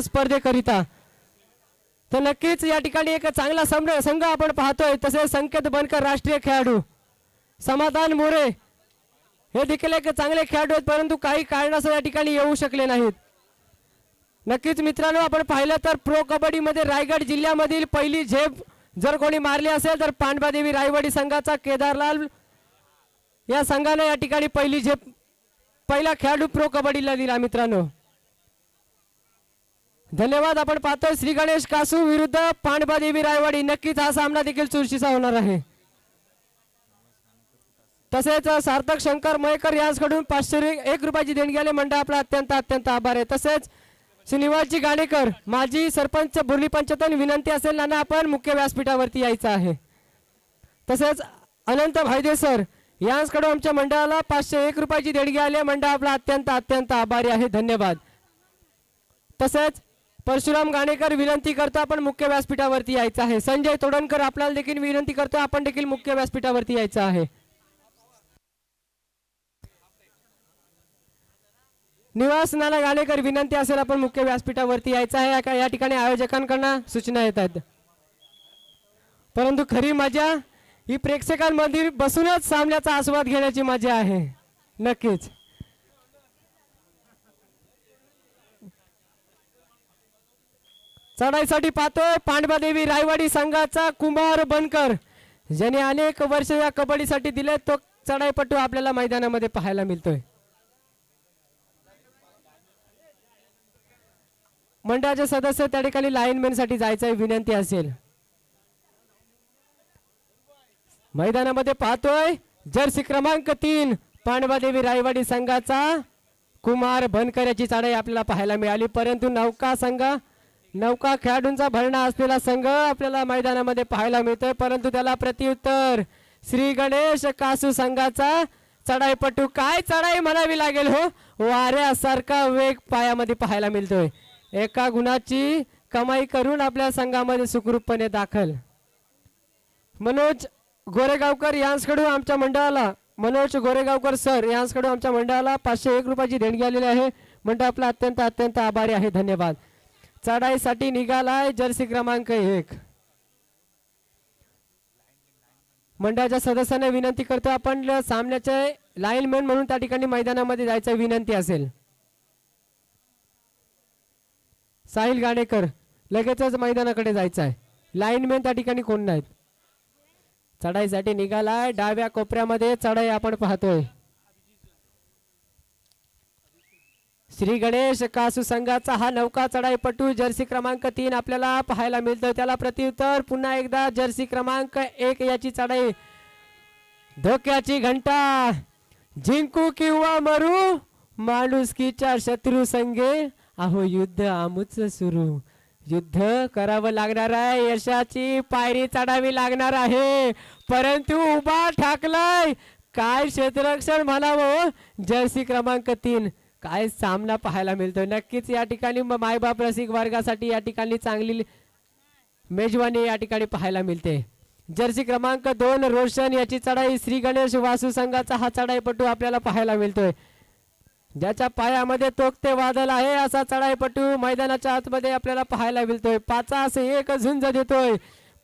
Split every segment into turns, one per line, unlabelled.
स्पर्धेकरिता तर नक्कीच या ठिकाणी एक चांगला संघ आपण पाहतोय। तसेच संकेत बनकर राष्ट्रीय खेळाडू, समाधान मोरे हे देखील एक चांगले खेळाडू आहेत, परंतु काही कारणास्तव या ठिकाणी येऊ शकले नाहीत। नक्कीच मित्रांनो, आपण पाहिलं तर प्रो कबड्डी मध्ये रायगड जिल्ह्यामधील पहिली झेप जर कोणी मारली असेल तर पांडवादेवी रायवाडी संघाचा केदारलाल या संघाने या ठिकाणी पहिली झेप पहिला खेळाडू प्रो कबड्डीला दिला। मित्रांनो धन्यवाद। आपण पाहतोय श्री गणेश कासू विरुद्ध पांडवादेवी रायवाडी। नक्कीच हा सामना देखील चुरशीचा होणार आहे। तसेच सार्थक शंकर मयेकर यांच्याकडून 501 रुपयाची देणगी आली, मंडळ आपला अत्यंत आभार आहे। तसेच श्रीनिवासजी गाणेकर माजी सरपंच बुर्ली पंचायत, विनंती असेल ना आपण मुख्य व्यासपीठावरती यायचं आहे। तसेच अनंत भाईदे सर यांच्याकडून आमच्या मंडळाला 501 रुपयाची देणगी आली, मंडळ आपला अत्यंत आभारी आहे, धन्यवाद। तसेच परशुराम गाणेकर विनंती करतो आपण मुख्य व्यासपीठावरती यायचं आहे। संजय तोडणकर आपल्याला देखील विनंती करतो आपण देखील मुख्य व्यासपीठावरती यायचं आहे। निवास नाना गाणेकर विनंती असेल आपण मुख्य व्यासपीठावरती यायचं आहे। या ठिकाणी आयोजकांकडून सूचना येतात, परंतु खरी मजा ही प्रेक्षकांमध्ये बसूनच सामन्याचा आस्वाद घेण्याची मजा आहे। नक्कीच चढाईसाठी पाहतोय पांडवादेवी रायवाडी संघाचा कुमार बनकर, ज्याने अनेक वर्ष या कबड्डीसाठी दिले, तो चढाईपटू आपल्याला मैदानामध्ये पाहायला मिळतोय। मंडळाचे सदस्य त्या ठिकाणी लाईनमॅन साठी जायचं विनंती असेल। मैदानामध्ये पाहतोय जर्सी क्रमांक 3 पांडवादेवी रायवाडी संघाचा कुमार बनकर याची चढाई आपल्याला पाहायला मिळाली, परंतु नौका खेळाडूंचा भरणा असलेला संघ आपल्याला मैदानामध्ये पाहायला मिळतोय, परंतु त्याला प्रत्युत्तर श्री गणेश कासू संघाचा चढाईपटू, काय चढाई म्हणावी लागेल हो, वाऱ्यासारखा वेग पायामध्ये पाहायला मिळतोय। एका गुणाची कमाई करून आपल्या संघामध्ये सुखरूपपणे दाखल मनोज गोरेगावकर यांच्याकडून आमच्या मंडळाला, मनोज गोरेगावकर सर यांच्याकडून आमच्या मंडळाला 501 रुपयाची देणगी आलेली आहे, मंडळ आपला अत्यंत आभारी आहे, धन्यवाद। चढाईसाठी निघालाय जर्सी क्रमांक 1। मंडळाच्या सदस्यांना विनंती करतो आपण सामन्याचे लाईनमॅन म्हणून त्या ठिकाणी मैदानामध्ये जायचं विनंती असेल। साहिल गाणेकर लगेचच मैदानाकडे जायचं आहे, लाईनमॅन त्या ठिकाणी कोण नाहीत। चढाईसाठी निघालाय डाव्या कोपऱ्यामध्ये चढाई आपण पाहतोय। श्री गणेश कासू संघाचा हा नौका चढाईपटू जर्सी क्रमांक 3 आपल्याला पाहायला मिळतोय, त्याला प्रत्युत्तर पुन्हा एकदा जर्सी क्रमांक 1 याची चढाई। धोक्याची घंटा, जिंकू किंवा मरू, माणुसकीच्या शत्रू संगे, अहो युद्ध आमुच सुरू, युद्ध करावं लागणार आहे, यशाची पायरी चढावी लागणार आहे, परंतु उभा ठाकलाय काय क्षेत्ररक्षण म्हणावं जर्सी क्रमांक 3, काय सामना पाहायला मिळतोय। नक्कीच या ठिकाणी मायबाप रसिक वर्गासाठी या ठिकाणी चांगली मेजवानी या ठिकाणी पाहायला मिळते। जर्सी क्रमांक 2 रोशन याची चढाई, श्री गणेश वासू संघाचा हा चढाईपटू आपल्याला पाहायला मिळतोय, ज्याच्या पायामध्ये तोकते वादळ आहे असा चढाईपटू मैदानाच्या आतमध्ये आपल्याला पाहायला मिळतोय। 5-1 झुंज देतोय,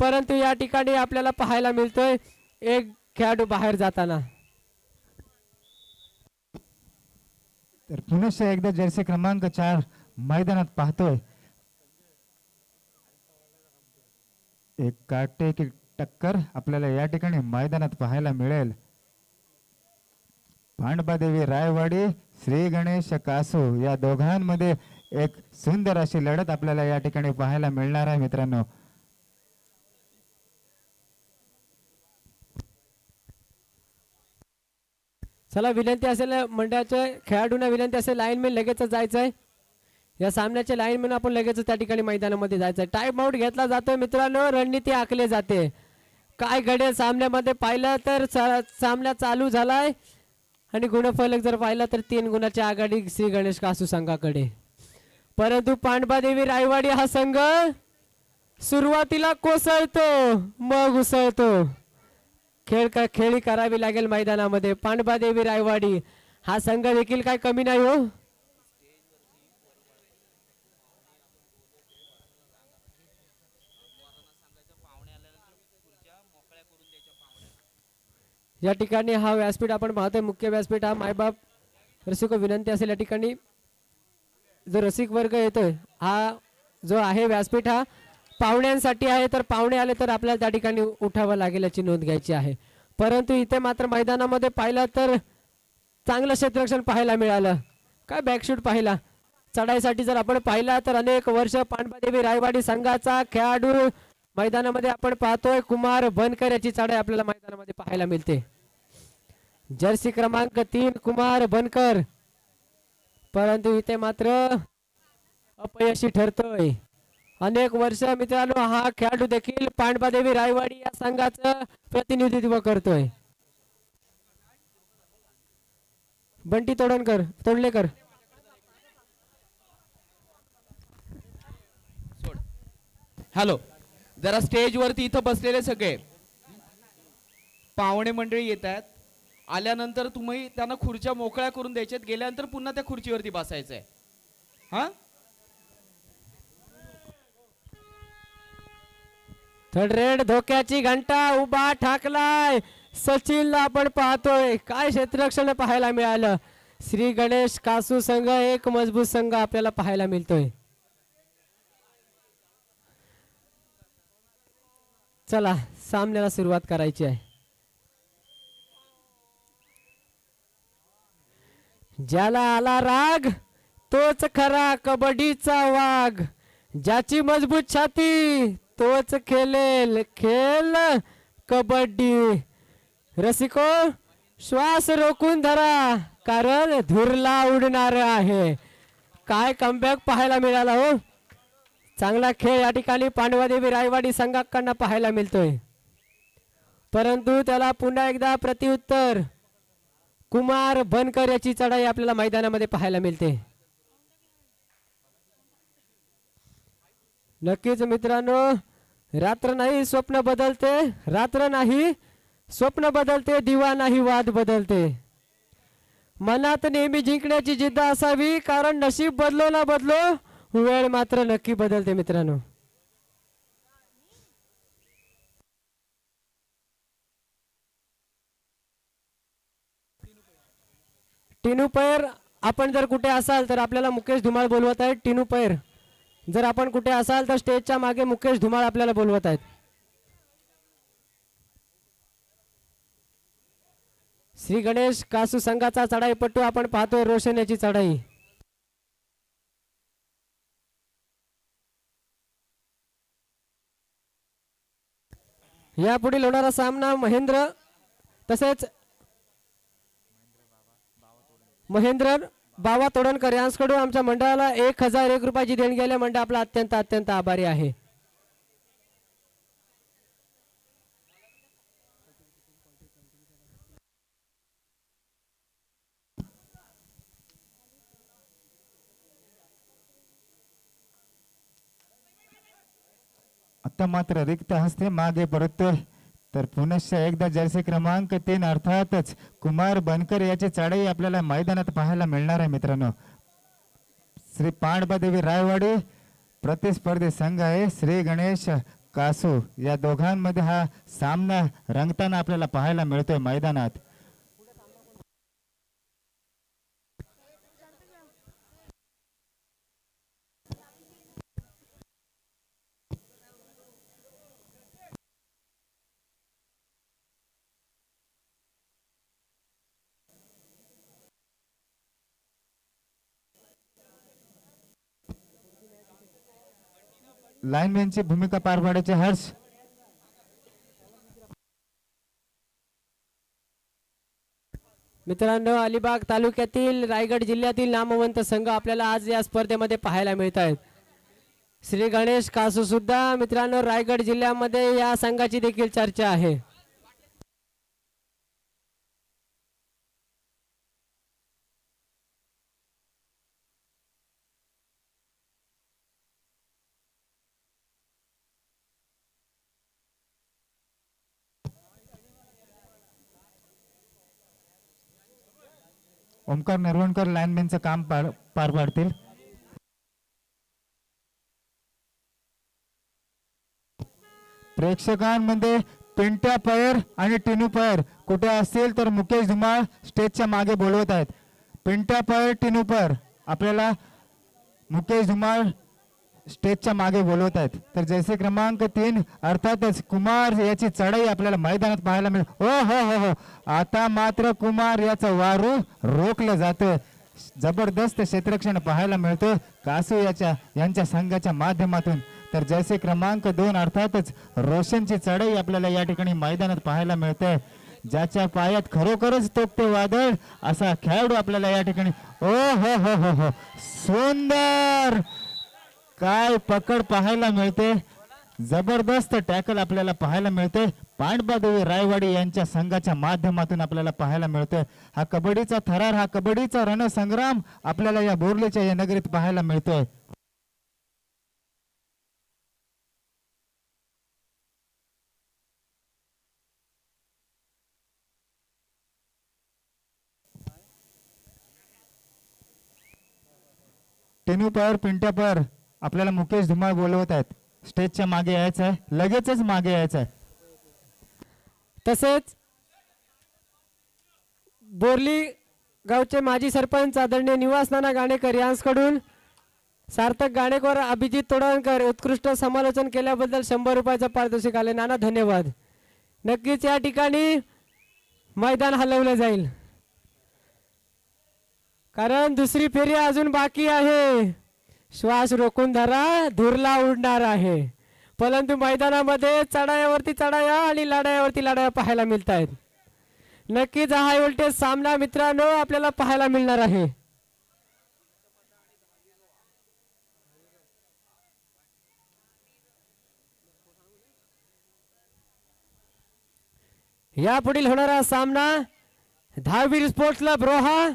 परंतु या ठिकाणी आपल्याला पाहायला मिळतोय एक खेळाडू बाहेर जाताना।
तर पुनश्च एकदा जर्सी क्रमांक 4 मैदानात पाहतोय, एक काटेकी टक्कर आपल्याला या ठिकाणी मैदानात पाहायला मिळेल। पांडवादेवी रायवाडी श्री गणेश कासू या दोघांमध्ये एक सुंदर अशी लढत आपल्याला या ठिकाणी पाहायला मिळणार आहे मित्रांनो।
चला विनंती असेल मंडळाच्या खेळाडूंना विनंती असेल लाईनमॅन लगेच जायचंय, या सामन्याचे लाईनमॅन आपण लगेच त्या ठिकाणी मैदानामध्ये जायचंय। टाइम आउट घेतला जातोय मित्रांनो, रणनीती आखली जाते। काय घडेल सामन्यामध्ये पाहिलं तर सामना चालू झालाय आणि गुणफलक जर पाहिलं तर 3 गुणाची आघाडी श्री गणेश कासू संघाकडे, परंतु पांडवादेवी रायवाडी हा संघ सुरुवातीला कोसळतो मग उसळतो, खेळी करावी लागेल मैदानामध्ये। पांडवादेवी रायवाडी हा संघ देखील काय कमी नाही हो, या ठिकाणी हा व्यासपीठ आपण पाहतोय, मुख्य व्यासपीठ हा मायबाप रसिक विनंती असेल या ठिकाणी जो रसिक वर्ग येतोय हा जो आहे व्यासपीठ हा पाहुण्यांसाठी आहे, तर पाहुणे आले तर आपल्याला त्या ठिकाणी उठावं लागेल याची नोंद घ्यायची आहे. परंतु इथे मात्र मैदानामध्ये पाहिलं तर चांगलं क्षेत्ररक्षण पाहायला मिळालं. काय बॅकशूट पाहिला चढाईसाठी जर आपण पाहिला तर अनेक वर्ष पांडवादेवी रायवाडी संघाचा खेळाडू मैदानामध्ये आपण पाहतोय कुमार बनकर याची चढाई आपल्याला मैदानामध्ये पाहायला मिळते. जर्सी क्रमांक 3 कुमार बनकर, परंतु इथे मात्र अपयशी ठरतोय. अनेक वर्ष मित्रांनो हा खेळाडू देखील पांडवादेवी रायवाडी या संघाचं प्रतिनिधित्व करतोय. बंटी तोडलेकर
हॅलो, जरा स्टेजवरती इथं बसलेले सगळे पाहुणे मंडळी येत आहेत. आल्यानंतर तुम्ही त्यांना खुर्च्या मोकळ्या करून द्यायच्यात, गेल्यानंतर पुन्हा त्या खुर्चीवरती बसायचंय. हा,
थर्ड रेड धोक्याची घंटा उभा ठाकलाय. सचिनला आपण पाहतोय, काय क्षेत्ररक्षण पाहायला मिळालं. श्री गणेश कासू संघ एक मजबूत संघ आपल्याला पाहायला मिळतोय. चला सामन्याला सुरुवात करायची आहे. ज्याला आला राग तोच खरा कबड्डीचा वाघ, ज्याची मजबूत छाती तोच खेळेल खेळ कबड्डी. रसिको श्वास रोखून धरा, कारण धुरला उडणार आहे. काय कमबॅक पाहायला मिळाला हो. चांगला खेळ या ठिकाणी पांडवादेवी रायवाडी संघाकडनं पाहायला मिळतोय, परंतु त्याला पुन्हा एकदा प्रत्युत्तर कुमार बनकर याची चढाई आपल्याला मैदानामध्ये पाहायला मिळते. नक्कीच मित्रांनो, रात्र नाही स्वप्न बदलते, रात्र नाही स्वप्न बदलते, दिवा नाही वाद बदलते. मनात नेहमी जिंकण्याची जिद्द असावी, कारण नशीब बदलो ना बदलो वेळ मात्र नक्की बदलते मित्रांनो. टिनू पैर, आपण जर कुठे असाल तर आपल्याला मुकेश धुमाळ बोलवत आहेत. टिनू पैर, जर आपण कुठे असाल तर स्टेजच्या मागे मुकेश धुमाळ आपल्याला बोलवत आहेत. श्री गणेश कासू संघाचा चढाईपट्टू आपण पाहतोय, रोशन याची चढाई. या पुढील होणारा सामना महेंद्र तसेच महेंद्र बावा तोडणकर यांच्याकडून आमच्या मंडळाला 1001 रुपयाची देणगी आली. मंडळ आपला अत्यंत आभारी आहे.
आता मात्र रिक्त हस्ते मागे परततोय, तर पुनश्च एकदा जर्सी क्रमांक 3 अर्थातच कुमार बनकर याची चढाई आपल्याला मैदानात पाहायला मिळणार आहे. मित्रांनो, श्री पांडवादेवी रायवाडी प्रतिस्पर्धी संघ आहे श्री गणेश कासू, या दोघांमध्ये हा सामना रंगताना आपल्याला पाहायला मिळतोय मैदानात. लाईनमॅनची भूमिका पार पाडायची हर्ष.
मित्रांनो, अलिबाग तालुक्यातील रायगड जिल्ह्यातील नामवंत संघ आपल्याला आज या स्पर्धेमध्ये पाहायला मिळत आहेत. श्री गणेश कासू सुद्धा मित्रांनो रायगड जिल्ह्यामध्ये या संघाची देखील चर्चा आहे.
ओमकार नरवणकर लाईनमॅनचं काम पार पाडतील. प्रेक्षकांमध्ये पिंट्या पयर आणि टिनू पयर कुठे असतील तर मुकेश धुमाळ स्टेजच्या मागे बोलवत आहेत. पिंट्या पयर टिनू पयर आपल्याला मुकेश धुमाळ स्टेजच्या मागे बोलवत आहेत. तर जैसे क्रमांक 3 अर्थातच कुमार याची चढाई आपल्याला मैदानात पाहायला मिळेल. हो हो हो हो आता मात्र कुमार याचं वारू रोखलं जातं. जबरदस्त क्षेत्ररक्षण पाहायला मिळतं कासू यांच्या संघाच्या माध्यमातून. तर जैसे क्रमांक 2 अर्थातच रोशनची चढाई आपल्याला या ठिकाणी मैदानात पाहायला मिळते. ज्याच्या पायात खरोखरच तोकते वादळ असा खेळाडू आपल्याला या ठिकाणी. ओ हो हो हो हो सुंदर काय पकड पाहायला मिळते. जबरदस्त टॅकल आपल्याला पाहायला मिळते. पांडबादेवी रायवाडी यांच्या संघाच्या माध्यमातून आपल्याला पाहायला मिळतोय. हा कबड्डीचा थरार, हा कबड्डीचा रणसंग्राम आपल्याला या बोर्लीच्या या नगरीत पाहायला मिळतोय. टेनू पर पिंट्या पर आपल्याला मुकेश धुमाळ बोलवत आहेत. स्टेजच्या मागे यायचं आहे, लगेचच मागे यायचं आहे.
तसेच बोरली गावचे माजी सरपंच आदरणीय निवास नाना गाणेकर यांच्याकडून सार्थक गाणेकर अभिजित तोडणकर उत्कृष्ट समालोचन केल्याबद्दल 100 रुपयाचं पारितोषिक आले. नाना धन्यवाद. नक्कीच या ठिकाणी मैदान हलवलं जाईल कारण दुसरी फेरी अजून बाकी आहे. श्वास रोखून धरा, धुरला उडणार आहे. परंतु मैदानामध्ये चढायावरती चढाया आणि लढायावरती लढाया पाहायला मिळत आहेत. नक्कीच हाय व्होल्टेज सामना मित्रांनो आपल्याला पाहायला मिळणार आहे. यापुढील होणारा सामना धावीर स्पोर्ट्स क्लब रोहा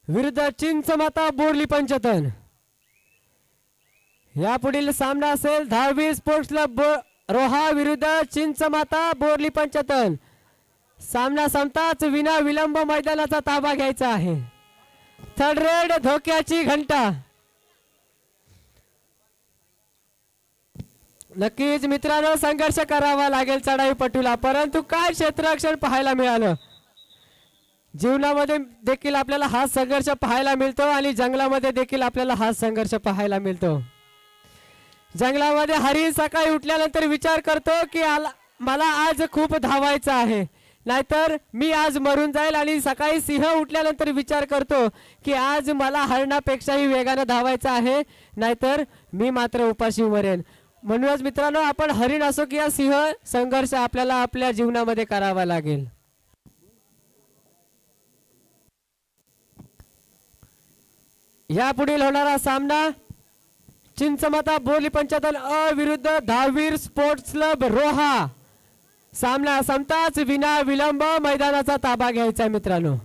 विरुद्ध चिंचमाता बोरली पंचतन. यापुढील सामना असेल धावीर स्पोर्ट्स क्लब रोहा विरुद्ध चिंचमाता बोरली पंचतन. सामना संपताच विना विलंब मैदानाचा ताबा घ्यायचा आहे. थर्ड रेड धोक्याची घंटा. नक्कीच मित्रांनो संघर्ष करावा लागेल चढाई पटूला, परंतु काय क्षेत्ररक्षण पाहायला मिळालं. जीवनामध्ये देखील आपल्याला हा संघर्ष पाहायला मिळतो आणि जंगलामध्ये देखील आपल्याला हा संघर्ष पाहायला मिळतो. जंगलामध्ये हरिण सकाळी उठल्यानंतर विचार करतो की मला आज खूप धावायचं आहे, नाहीतर मी आज मरून जाईल. आणि सकाळी सिंह उठल्यानंतर विचार करतो की आज मला हरणापेक्षाही वेगानं धावायचं आहे, नाहीतर मी मात्र उपाशी मरेन. म्हणूनच मित्रांनो आपण हरिण असो किंवा सिंह संघर्ष आपल्याला आपल्या जीवनामध्ये करावा लागेल. यापुढील होणारा सामना चिंचमाता बोरली पंचतन अ विरुद्ध धावीर स्पोर्ट्स क्लब रोहा. सामना संपताच विना विलंब मैदानाचा ताबा घ्यायचा मित्रांनो.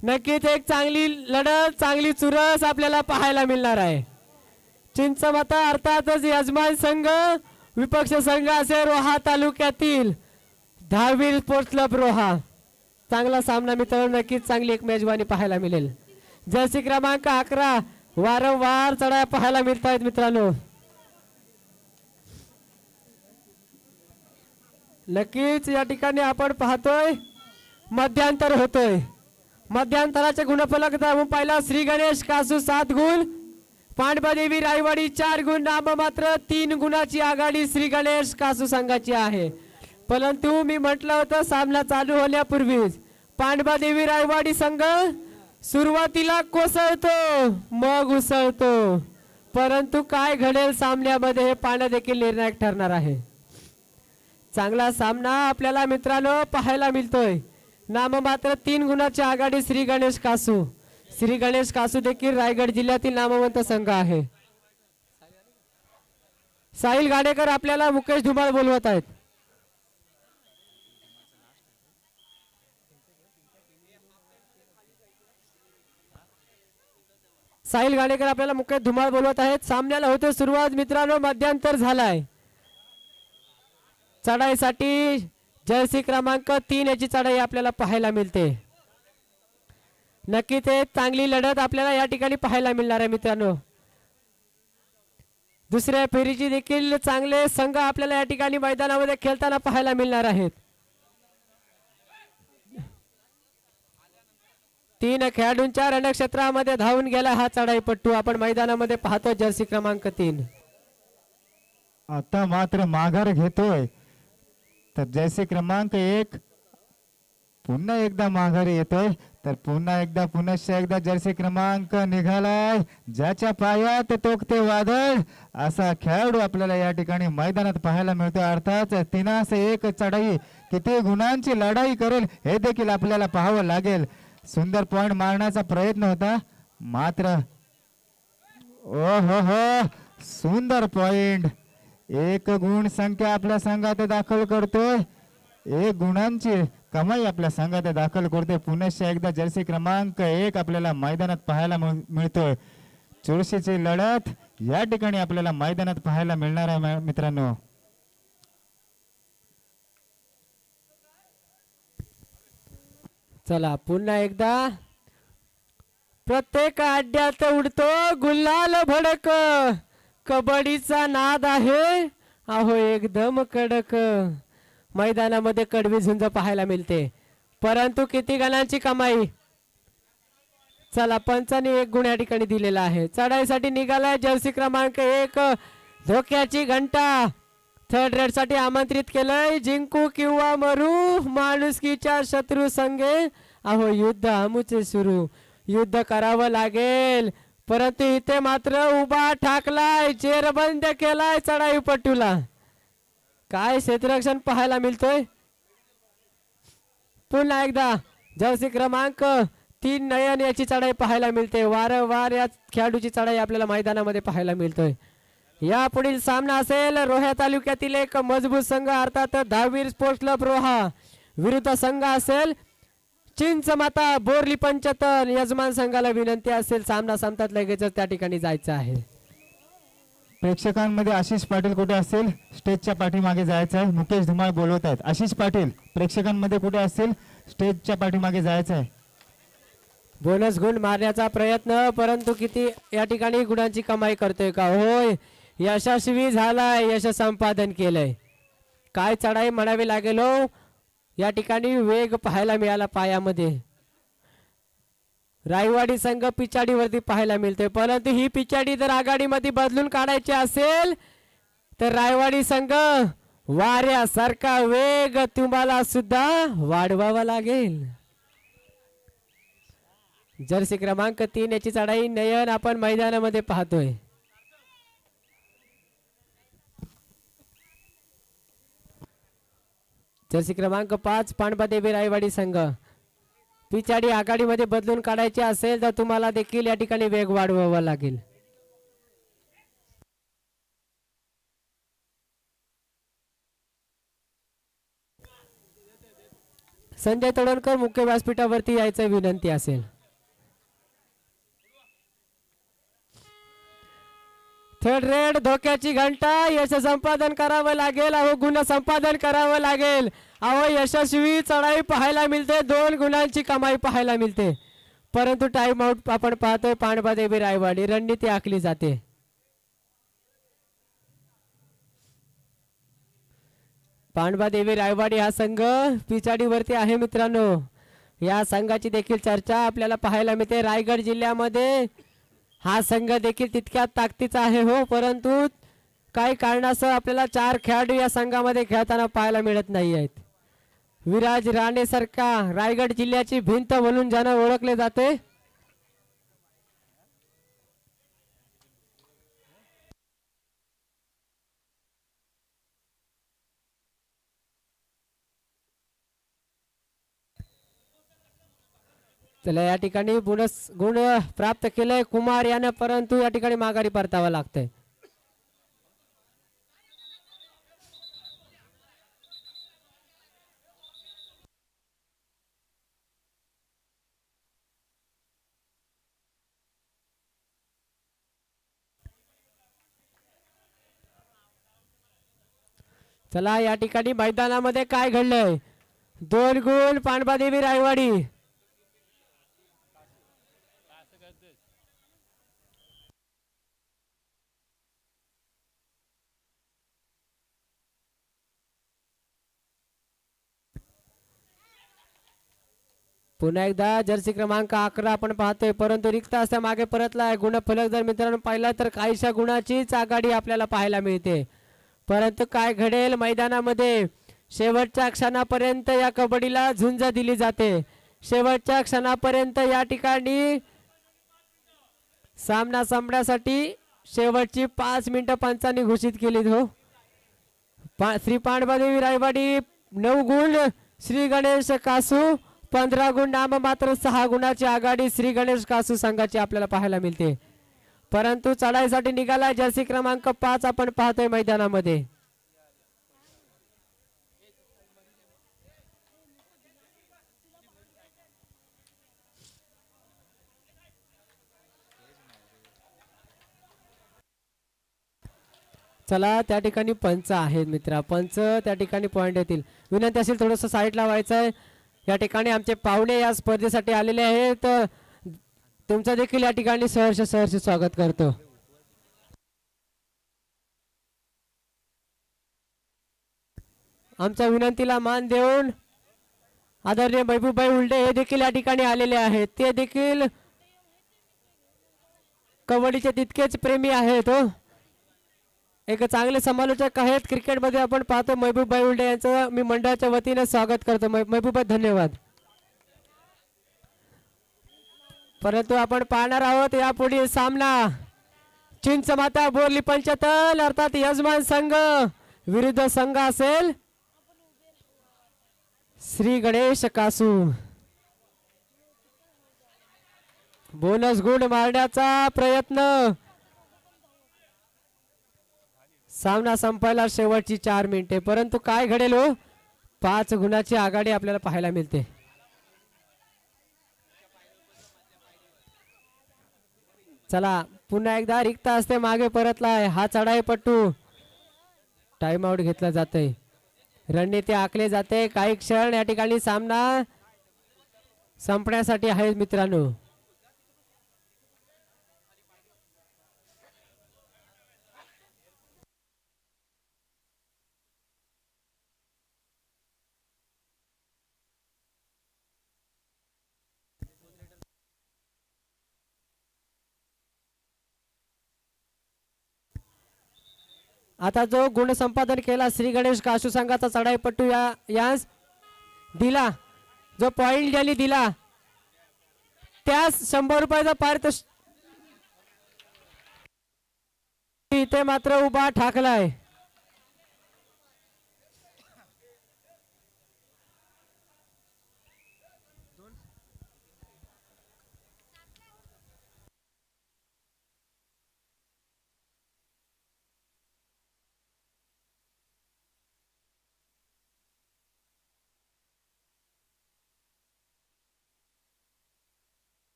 नक्कीच एक चांगली लढत, चांगली चुरस आपल्याला पाहायला मिळणार आहे. चिंचमाता अर्थातच यजमान संघ, विपक्ष संघ असे रोहा तालुक्यातील धावीर स्पोर्ट्स क्लब रोहा. चांगला सामना मित्रांनो, नक्कीच चांगली एक मेजवानी पाहायला मिळेल. जर्सी क्रमांक 11 वारंवार चढाया पाहायला मिळत आहेत मित्रांनो. नक्कीच या ठिकाणी आपण पाहतोय मध्यांतर होतोय. मध्यांतराचे गुणफलक दाबून पाहिला श्री गणेश कासू 7 गुण, पांडबादेवी रायवाडी 4 गुण, नाममात्र 3 गुणाची आघाडी श्री गणेश कासू संघाची आहे. परंतु मी म्हटलं होतं सामना चालू होण्यापूर्वीच पांडबादेवी रायवाडी संघ सुरुवातीला कोसळतो मग उसळतो, परंतु काय घडेल सामन्यामध्ये हे पाहणं देखील निर्णायक ठरणार आहे. चांगला सामना आपल्याला मित्रांनो पाहायला मिळतोय. नाममात्र 3 गुणाची आघाडी श्री गणेश कासू. श्री गणेश कासू देखील रायगड जिल्ह्यातील नामवंत संघ आहे. साहिल गाडेकर आपल्याला मुकेश धुमाळ बोलवत आहेत. साहिल गाडेकर आपल्याला मुकेश धुमाळ बोलवत आहेत. सामन्याला होते सुरुवात मित्रांनो, मध्यांतर झालाय. चढाईसाठी जर्सी क्रमांक 3 याची चढाई आपल्याला पाहायला मिळते. नक्कीच एक चांगली लढत आपल्याला या ठिकाणी पाहायला मिळणार आहे मित्रांनो. दुसऱ्या फेरीची देखील चांगले संघ आपल्याला या ठिकाणी मैदानामध्ये खेळताना पाहायला मिळणार आहेत. 3 खेळाडूंच्या रणक्षेत्रामध्ये धावून गेला हा चढाईपट्टू आपण मैदानामध्ये पाहतो जर्सी क्रमांक 3.
आता मात्र माघार घेतोय तर जर्सी क्रमांक 1 पुन्हा एकदा माघारी येतोय तर पुनश्च एकदा जर्सी क्रमांक निघालाय ज्याच्या पायात तोकते वादळ असा खेळाडू आपल्याला या ठिकाणी मैदानात पाहायला मिळतो. अर्थात 3-1 चढाई किती गुणांची लढाई करेल हे देखील आपल्याला पाहावं लागेल. सुंदर पॉइंट मारण्याचा प्रयत्न होता मात्र ओ हो सुंदर पॉइंट. 1 गुण संख्या आपल्या संघात दाखल करतोय. 1 गुणांची कमाई आपल्या संघात दाखल करतोय. पुनश्च एकदा जर्सी क्रमांक 1 आपल्याला मैदानात पाहायला मिळतोय. चुरशीची लढत या ठिकाणी आपल्याला मैदानात पाहायला मिळणार आहे मित्रांनो.
चला पुन्हा एकदा प्रत्येक अड्ड्यात उडतो गुलाल भडक. कबड्डीचा नाद आहे अहो एकदम कडक. मैदानामध्ये कडवी झुंज पाहायला मिळते परंतु किती गणांची कमाई. चला पंचाने 1 गुण या ठिकाणी दिलेला आहे. चढाईसाठी निघालाय जर्सी क्रमांक 1 धोक्याची घंटा. थर्ड रेड साठी आमंत्रित केलंय. जिंकू किंवा मरू माणुसकीच्या शत्रू संगे अहो युद्ध आमुचे सुरू. युद्ध करावं लागेल परंतु इथे मात्र उभा ठाकलाय जेरबंद केलाय चढाईपट्टूला. काय क्षेत्ररक्षण पाहायला मिळतोय. पुन्हा एकदा जर्सी क्रमांक 3 नयन याची चढाई पाहायला मिळते. वारंवार या खेळाडूची चढाई आपल्याला मैदानामध्ये पाहायला मिळतोय. या पुढील सामना असेल रोहा तालुक्यातील एक मजबूत संघ अर्थात दहावीर स्पोर्ट्स क्लब रोहा विरुद्ध संघ असेल चिंचमाता बोरली पंचतन. यजमान संघाला विनंती असेल सामना संपतात लगेच त्या ठिकाणी जायचं आहे.
प्रेक्षकांमध्ये आशिष पाटील कुठे असेल स्टेजच्या पाठीमागे जायचं आहे. मुकेश धुमाळ बोलवत आहेत. आशिष पाटील प्रेक्षकांमध्ये कुठे असतील स्टेजच्या पाठीमागे जायचं आहे.
बोनस गुण मारण्याचा प्रयत्न परंतु किती या ठिकाणी गुणांची कमाई करतोय का. होय यशस्वी झालाय. यश संपादन केलंय. काय चढाई म्हणावी लागेल हो. या ठिकाणी वेग पाहायला मिळाला पायामध्ये. रायवाडी संघ पिछाडीवरती पाहायला मिळते परंतु ही पिछाडी जर आघाडीमध्ये बदलून काढायची असेल तर रायवाडी संघ वाऱ्यासारखा वेग तुम्हाला सुद्धा वाढवावा लागेल. जर्सी क्रमांक 3 याची चढाई नयन आपण मैदानामध्ये पाहतोय. जर्सी क्रमांक 5 पांडवादेवी रायवाडी संघ पिछाडी आघाडीमध्ये बदलून काढायचे असेल तर तुम्हाला देखील या ठिकाणी वेग वाढवावा लागेल. संजय तोडणकर मुख्य व्यासपीठावरती यायचं विनंती असेल. थर्ड रेड धोक्याची घंटा. यश संपादन करावं लागेल अहो गुण संपादन करावं लागेल. अहो यशस्वी चढाई पाहायला मिळते. 2 गुणांची कमाई पाहायला मिळते परंतु टाइम आउट आपण पाहतोय. पांडवादेवी रायवाडी रणनीती आखली जाते. पांडवादेवी रायवाडी हा संघ पिछाडीवरती आहे मित्रांनो. या संघाची देखील चर्चा आपल्याला पाहायला मिळते. रायगड जिल्ह्यामध्ये हा संघ देखील तितक्यात ताकदीचा आहे हो परंतु काही कारणास्तव आपल्याला 4 खेळाडू या संघामध्ये खेळताना पाहायला मिळत नाही आहेत. विराज राणे सारखा रायगड जिल्ह्याची भिंत म्हणून ज्यांना ओळखले जाते चला या ठिकाणी बोनस गुण प्राप्त केलंय कुमार यानं परंतु या ठिकाणी माघारी परतावं लागतंय. चला या ठिकाणी मैदानामध्ये काय घडलंय. 2 गुण पांडवादेवी रायवाडी. पुन्हा एकदा जर्सी क्रमांक 11 आपण पाहतोय, परंतु रिक्त असता मागे परतलाय. गुणफलक जर मित्रांनो पाहिला तर काहीशा गुणाचीच आघाडी आपल्याला पाहायला मिळते. परंतु काय घडेल मैदानामध्ये, शेवटच्या क्षणापर्यंत या कबड्डीला झुंज दिली जाते. शेवटच्या क्षणापर्यंत या ठिकाणी सामना संपण्यासाठी शेवटची 5 मिनिटं पंचांनी घोषित केली. हो, श्री पांडवादेवी रायवाडी 9 गुण, श्री गणेश कासू 15 गुण, नाम मात्र 6 गुणाची आघाडी श्री गणेश कासू संघाची आपल्याला पाहायला मिळते. परंतु चढाईसाठी निघाला जर्सी क्रमांक 5 आपण पाहतोय मैदानामध्ये. चला, त्या ठिकाणी पंच आहेत मित्रा, पंच त्या ठिकाणी पॉइंट येतील. विनंती असेल थोडंसं साईड लावायचं आहे. या ठिकाणी आमचे पाहुणे या स्पर्धेसाठी आलेले आहेत, तुमचं देखील या ठिकाणी सहर्ष स्वागत करतो. आमच्या विनंतीला मान देऊन आदरणीय महबूबभाई उलटे हे देखील या ठिकाणी आलेले आहेत. ते देखील कबड्डीचे तितकेच प्रेमी आहेत. हो, एक चांगले समालोचक आहेत क्रिकेटमध्ये. आपण पाहतो महबूबभाई उलटे यांचं मी मंडळाच्या वतीने स्वागत करतो. महबूबभाई धन्यवाद. परंतु आपण पाहणार आहोत यापुढील सामना चिंचमाता बोरली पंचतल अर्थात यजमान संघ विरुद्ध संघ असेल श्री गणेश कासू. बोनस गुण मारण्याचा प्रयत्न. सामना संपायला शेवटची 4 मिनिटे, परंतु काय घडेल हो, 5 गुणाची आघाडी आपल्याला पाहायला मिळते. चला, पुन्हा एकदा रिक्त असते मागे परतलाय हा चढाईपट्टू. टाइम आउट घेतला जातोय, रणनीती आखले जाते. काही क्षण या ठिकाणी सामना संपण्यासाठी आहे मित्रांनो. आता जो गुण संपादन केला श्री गणेश कासू संघाचा चढाईपट्टू यास दिला, जो पॉइंट ज्यांनी दिला त्यास 100 रुपयाचा पारितोषिक. इथे मात्र उभा ठाकलाय.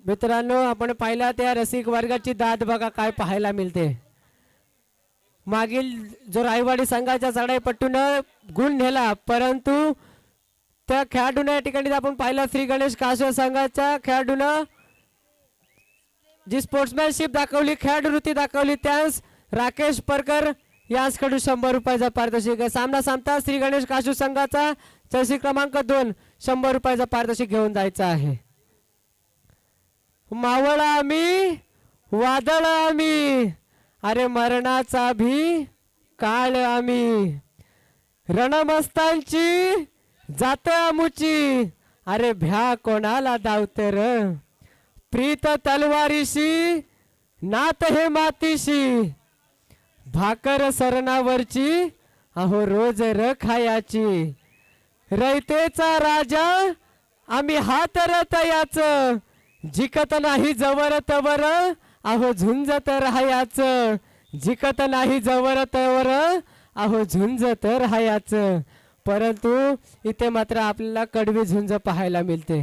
मित्रांनो, आपण पाहिला त्या रसिक वर्गाची दाद बघा काय पाहायला मिळते. मागील जो रायवाडी संघाच्या चढाईपट्टूनं गुण नेला, परंतु त्या खेळाडून या ठिकाणी आपण पाहिलं श्री गणेश कासू संघाच्या खेळाडूनं जी स्पोर्ट्समॅनशिप दाखवली, खेळाडू वृत्ती दाखवली, त्यास राकेश परकर याचकडून 100 रुपयाचा पारितोषिक. सामना संपता श्री गणेश कासू संघाचा जर्सी क्रमांक 2 100 रुपयाचा पारितोषिक घेऊन जायचा आहे. मावळ आम्ही वादळ आम्ही, अरे मरणाचा भी काळ आम्ही, रणमस्तांची जात आमुची, अरे भ्या कोणाला धावतर, प्रीत तलवारीशी नात हे मातीशी, भाकर सरणावरची अहो रोज र खायाची, रयतेचा राजा आम्ही हात रतयाच, जिकत नाही जवर तवर अहो झुंजत राहायाच, जिकत नाही जवर तवर अहो झुंजत राहायाच. परंतु इथे मात्र आपल्याला कडवी झुंज पाहायला मिळते.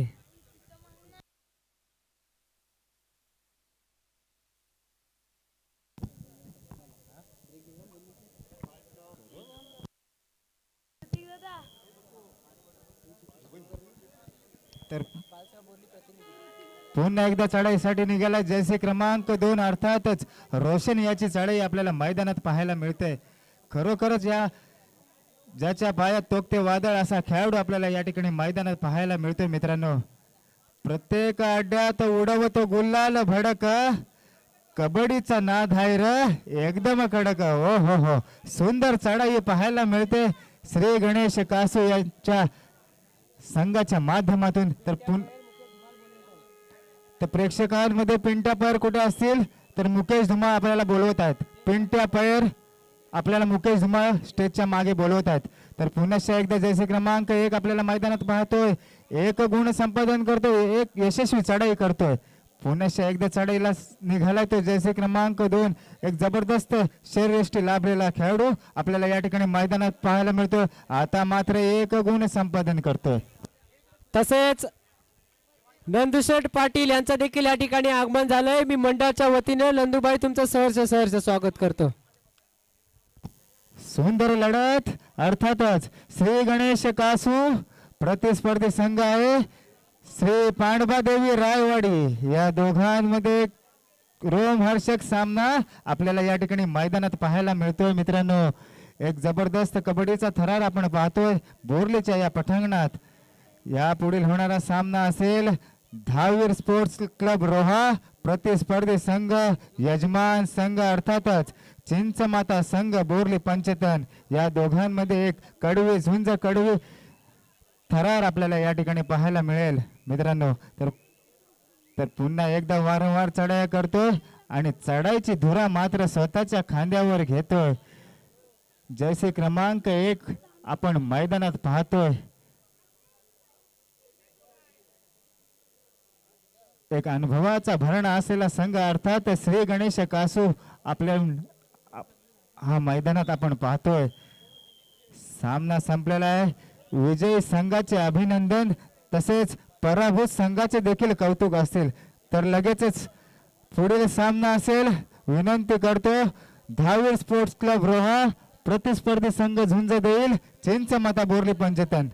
तर पुन्हा एकदा चढाईसाठी निघाला जर्सी क्रमांक 2 अर्थातच रोशन याची चढाई आपल्याला मैदानात पाहायला मिळते. खरोखरच या ज्याच्या पायात तोकते वादळ असा खेळाडू आपल्याला या ठिकाणी मैदानात पाहायला मिळतोय मित्रांनो. प्रत्येक अड्ड्यात उडवतो गुलाल भडक, कबड्डीचा नाद आहे र एकदम कडक. हो हो हो, सुंदर चढाई पाहायला मिळते श्री गणेश कासू यांच्या संघाच्या माध्यमातून. तर प्रेक्षकांमध्ये पिंट्या पैर कुठे असतील तर मुकेश धुमाळ आपल्याला बोलवत आहेत. पिंट्या पैर आपल्याला मुकेश धुमाळ स्टेजच्या मागे बोलवत आहेत. तर पुन्हा एकदा जैसे क्रमांक 1 आपल्याला मैदानात पाहतोय, एक गुण संपादन करतोय, एक यशस्वी चढाई करतोय. पुन्हा एकदा चढाईला निघालाय तो जैसे क्रमांक 2, एक जबरदस्त शरीरयष्टी लाभलेला खेळाडू आपल्याला या ठिकाणी मैदानात पाहायला मिळतोय. आता मात्र एक गुण संपादन करतोय.
तसेच नंदुशेठ पाटील यांचं देखील या ठिकाणी आगमन झालंय. मी मंडळाच्या वतीने नंदुबाई तुमचं सहर्ष स्वागत करतो.
सुंदर लढत अर्थातच श्री गणेश कासू प्रतिस्पर्धी संघ आहे श्री पांडवादेवी रायवाडी. या दोघांमध्ये रोमहर्षक सामना आपल्याला या ठिकाणी मैदानात पाहायला मिळतोय मित्रांनो. एक जबरदस्त कबड्डीचा थरार आपण पाहतोय बोरलीच्या या पटांगणात. या पुढील होणारा सामना असेल धावीर स्पोर्ट्स क्लब रोहा प्रतिस्पर्धी संघ यजमान संघ अर्थातच चिंचमाता संघ बोरली पंचतन. या दोघांमध्ये एक कडवी झुंज कडवी थरार आपल्याला या ठिकाणी पाहायला मिळेल मित्रांनो. तर पुन्हा एकदा वारंवार चढाया करतोय आणि चढाईची धुरा मात्र स्वतःच्या खांद्यावर घेतोय. जैसे क्रमांक 1 आपण मैदानात पाहतोय. एक अनुभवाचा भरणा असलेला संघ अर्थात श्री गणेश कासू आपल्या हा मैदानात आपण पाहतोय. सामना संपलेला आहे. विजयी संघाचे अभिनंदन तसेच पराभूत संघाचे देखील कौतुक असतील. तर लगेचच पुढील सामना असेल. विनंती करतो धावीर स्पोर्ट्स क्लब रोहा प्रतिस्पर्धी संघ झुंज देईल चिंचमाता बोरली पंचतन.